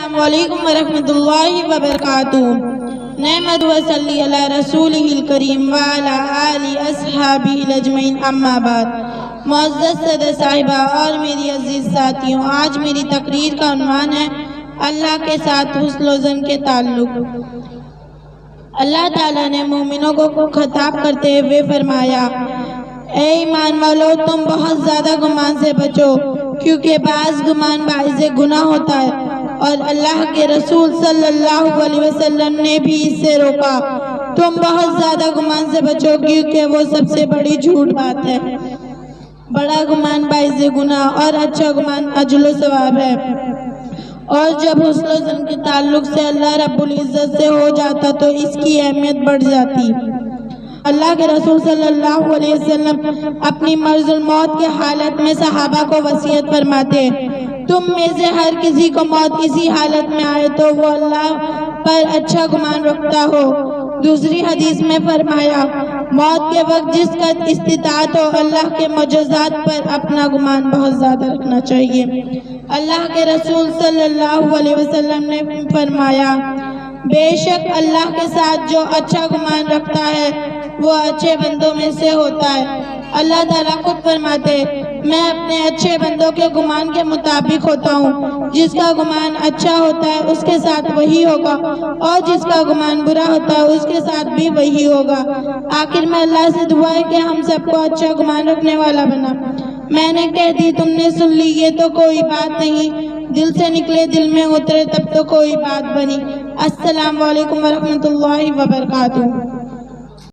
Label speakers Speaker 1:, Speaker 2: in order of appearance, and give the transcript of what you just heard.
Speaker 1: السلام علیکم ورحمۃ اللہ وبرکاتہ۔ نحمد و صلی علی رسولہ الکریم وعلی آلہ اصحابہ اجمعین، اما بعد۔ معزز صدر صاحبہ اور میری عزیز ساتھیوں، آج میری تقریر کا عنوان ہے اللہ کے ساتھ حسن و ظن کے تعلق۔ اللہ تعالیٰ نے مومنوں کو خطاب کرتے ہوئے فرمایا، اے ایمان والو، تم بہت زیادہ گمان سے بچو، کیونکہ بعض گمان باعث گناہ ہوتا ہے، اور اللہ کے رسول صلی اللہ علیہ وسلم نے بھی اس سے روکا۔ تم بہت زیادہ گمان سے بچو، کیونکہ وہ سب سے بڑی جھوٹ بات ہے۔ بڑا گمان باعث گناہ اور اچھا گمان اجر و ثواب ہے، اور جب حسن و ظن کے تعلق سے اللہ رب العزت سے ہو جاتا تو اس کی اہمیت بڑھ جاتی۔ اللہ کے رسول صلی اللہ علیہ وسلم اپنی مرض الموت کے حالت میں صحابہ کو وصیت فرماتے، تم میں سے ہر کسی کو موت اسی حالت میں آئے تو وہ اللہ پر اچھا گمان رکھتا ہو۔ دوسری حدیث میں فرمایا، موت کے وقت جس کا استطاعت ہو اللہ کے معجزات پر اپنا گمان بہت زیادہ رکھنا چاہیے۔ اللہ کے رسول صلی اللہ علیہ وسلم نے فرمایا، بے شک اللہ کے ساتھ جو اچھا گمان رکھتا ہے وہ اچھے بندوں میں سے ہوتا ہے۔ اللہ تعالیٰ خود فرماتے، میں اپنے اچھے بندوں کے گمان کے مطابق ہوتا ہوں، جس کا گمان اچھا ہوتا ہے اس کے ساتھ وہی ہوگا، اور جس کا گمان برا ہوتا ہے اس کے ساتھ بھی وہی ہوگا۔ آخر میں اللہ سے دعا ہے کہ ہم سب کو اچھا گمان رکھنے والا بنا۔ میں نے کہہ دی تم نے سن لی، یہ تو کوئی بات نہیں، دل سے نکلے دل میں اترے تب تو کوئی بات بنی۔ السلام علیکم ورحمۃ اللہ وبرکاتہ۔